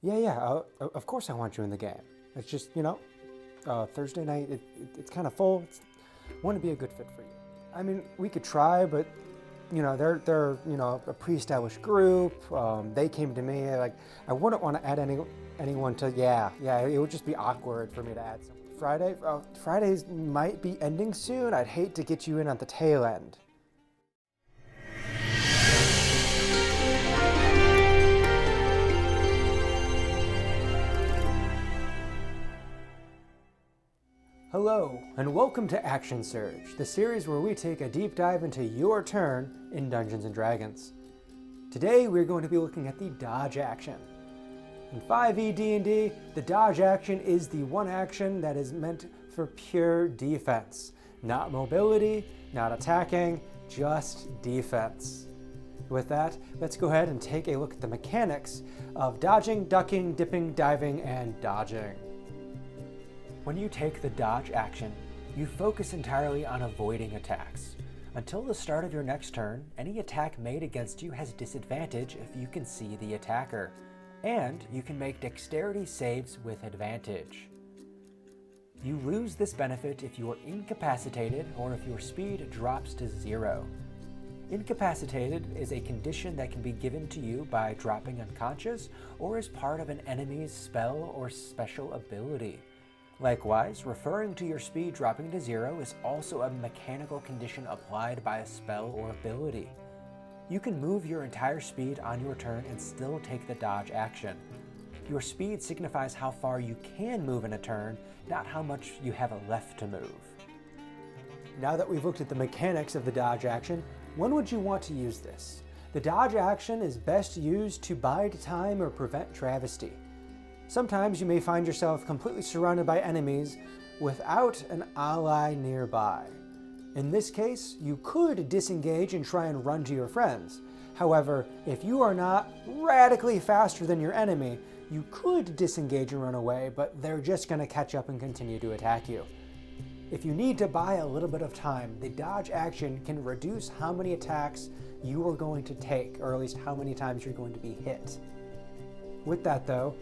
Yeah, of course I want you in the game. It's just, Thursday night, it's kind of full. Wouldn't be a good fit for you. I mean, we could try, but, they're a pre-established group. They came to me, like, I wouldn't want to add anyone to, yeah, it would just be awkward for me to add someone. Fridays might be ending soon. I'd hate to get you in at the tail end. Hello, and welcome to Action Surge, the series where we take a deep dive into your turn in Dungeons & Dragons. Today we're going to be looking at the dodge action. In 5e D&D, the dodge action is the one action that is meant for pure defense. Not mobility, not attacking, just defense. With that, let's go ahead and take a look at the mechanics of dodging, ducking, dipping, diving, and dodging. When you take the dodge action, you focus entirely on avoiding attacks. Until the start of your next turn, any attack made against you has disadvantage if you can see the attacker, and you can make dexterity saves with advantage. You lose this benefit if you are incapacitated or if your speed drops to 0. Incapacitated is a condition that can be given to you by dropping unconscious or as part of an enemy's spell or special ability. Likewise, referring to your speed dropping to 0 is also a mechanical condition applied by a spell or ability. You can move your entire speed on your turn and still take the dodge action. Your speed signifies how far you can move in a turn, not how much you have left to move. Now that we've looked at the mechanics of the dodge action, when would you want to use this? The dodge action is best used to bide time or prevent travesty. Sometimes you may find yourself completely surrounded by enemies without an ally nearby. In this case, you could disengage and try and run to your friends. However, if you are not radically faster than your enemy, you could disengage and run away, but they're just going to catch up and continue to attack you. If you need to buy a little bit of time, the dodge action can reduce how many attacks you are going to take, or at least how many times you're going to be hit. With that though,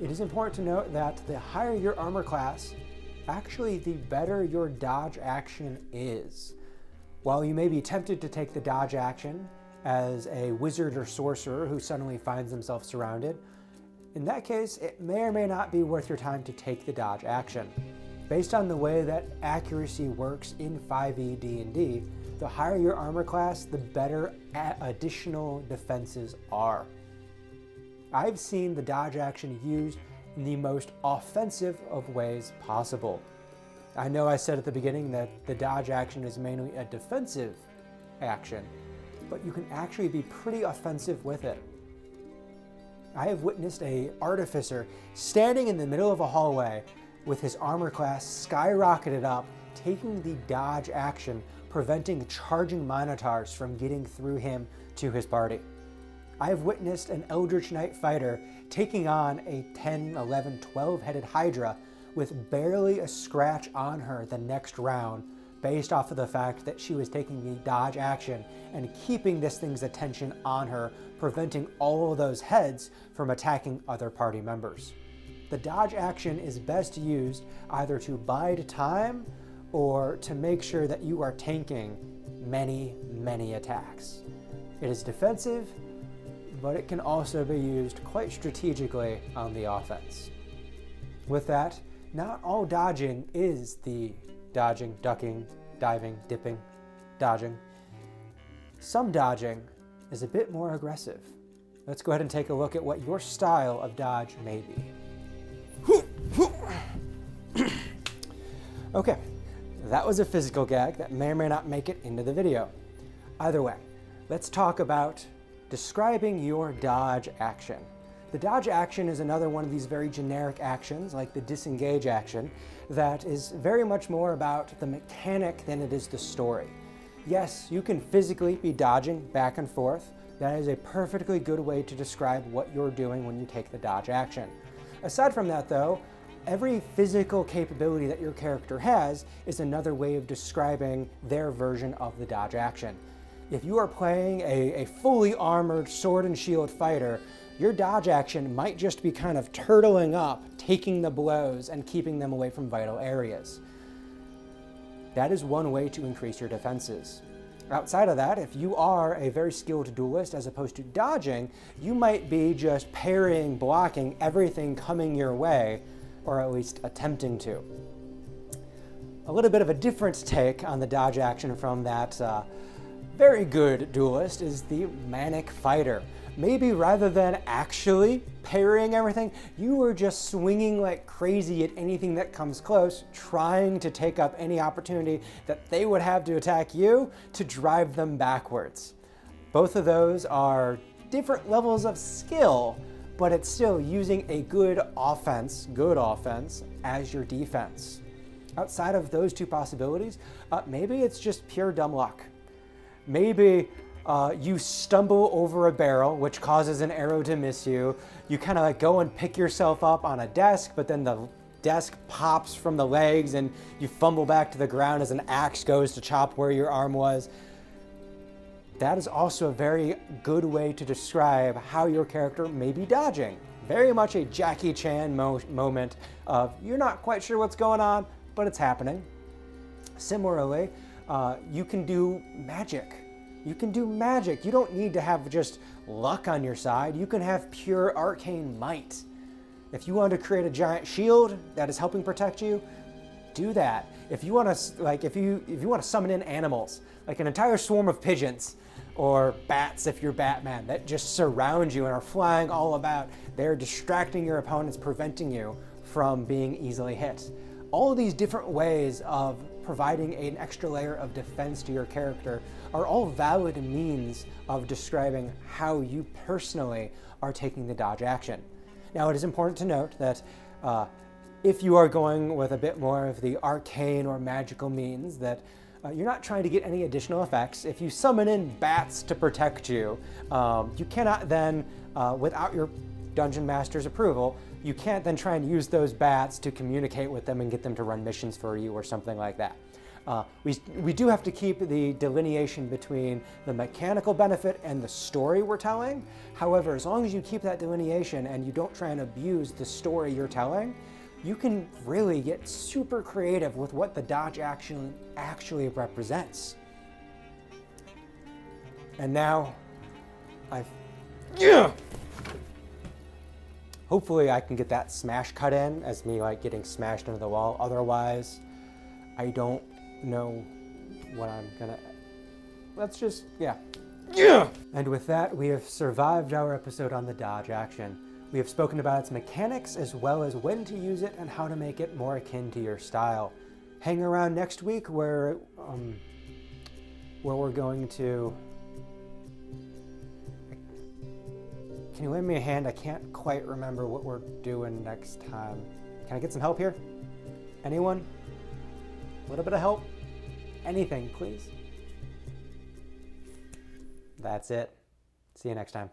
it is important to note that the higher your armor class, actually the better your dodge action is. While you may be tempted to take the dodge action as a wizard or sorcerer who suddenly finds themselves surrounded, in that case, it may or may not be worth your time to take the dodge action. Based on the way that accuracy works in 5e D&D, the higher your armor class, the better additional defenses are. I've seen the dodge action used in the most offensive of ways possible. I know I said at the beginning that the dodge action is mainly a defensive action, but you can actually be pretty offensive with it. I have witnessed an artificer standing in the middle of a hallway with his armor class skyrocketed up, taking the dodge action, preventing charging minotaurs from getting through him to his party. I have witnessed an Eldritch Knight fighter taking on a 10, 11, 12-headed Hydra with barely a scratch on her the next round, based off of the fact that she was taking the dodge action and keeping this thing's attention on her, preventing all of those heads from attacking other party members. The dodge action is best used either to bide time or to make sure that you are tanking many attacks. It is defensive, but it can also be used quite strategically on the offense. With that, not all dodging is the dodging, ducking, diving, dipping, dodging. Some dodging is a bit more aggressive. Let's go ahead and take a look at what your style of dodge may be. Okay, that was a physical gag that may or may not make it into the video. Either way, let's talk about describing your dodge action. The dodge action is another one of these very generic actions, like the disengage action, that is very much more about the mechanic than it is the story. Yes, you can physically be dodging back and forth. That is a perfectly good way to describe what you're doing when you take the dodge action. Aside from that though, every physical capability that your character has is another way of describing their version of the dodge action. If you are playing a fully armored sword and shield fighter, your dodge action might just be kind of turtling up, taking the blows and keeping them away from vital areas. That is one way to increase your defenses. Outside of that, if you are a very skilled duelist as opposed to dodging, you might be just parrying, blocking everything coming your way, or at least attempting to. A little bit of a different take on the dodge action from that very good duelist is the manic fighter. Maybe rather than actually parrying everything, you are just swinging like crazy at anything that comes close, trying to take up any opportunity that they would have to attack you to drive them backwards. Both of those are different levels of skill, but it's still using a good offense as your defense. Outside of those two possibilities, maybe it's just pure dumb luck. Maybe you stumble over a barrel, which causes an arrow to miss you. You kind of like go and pick yourself up on a desk, but then the desk pops from the legs and you fumble back to the ground as an axe goes to chop where your arm was. That is also a very good way to describe how your character may be dodging. Very much a Jackie Chan moment of you're not quite sure what's going on, but it's happening. Similarly, you can do magic. You can do magic. You don't need to have just luck on your side. You can have pure arcane might. If you want to create a giant shield that is helping protect you, do that. If you want to, if you want to summon in animals, like an entire swarm of pigeons or bats if you're Batman, that just surround you and are flying all about, they're distracting your opponents, preventing you from being easily hit. All of these different ways of providing an extra layer of defense to your character are all valid means of describing how you personally are taking the dodge action. Now, it is important to note that if you are going with a bit more of the arcane or magical means, that you're not trying to get any additional effects. If you summon in bats to protect you, you cannot then, without your dungeon master's approval, you can't then try and use those bats to communicate with them and get them to run missions for you or something like that. We do have to keep the delineation between the mechanical benefit and the story we're telling. However, as long as you keep that delineation and you don't try and abuse the story you're telling, you can really get super creative with what the dodge action actually represents. And now, hopefully I can get that smash cut in as me like getting smashed into the wall. Otherwise, I don't know what I'm gonna, let's just, yeah. And with that, we have survived our episode on the dodge action. We have spoken about its mechanics as well as when to use it and how to make it more akin to your style. Hang around next week where we're going to, can you lend me a hand? I can't quite remember what we're doing next time. Can I get some help here? Anyone? A little bit of help? Anything, please. That's it. See you next time.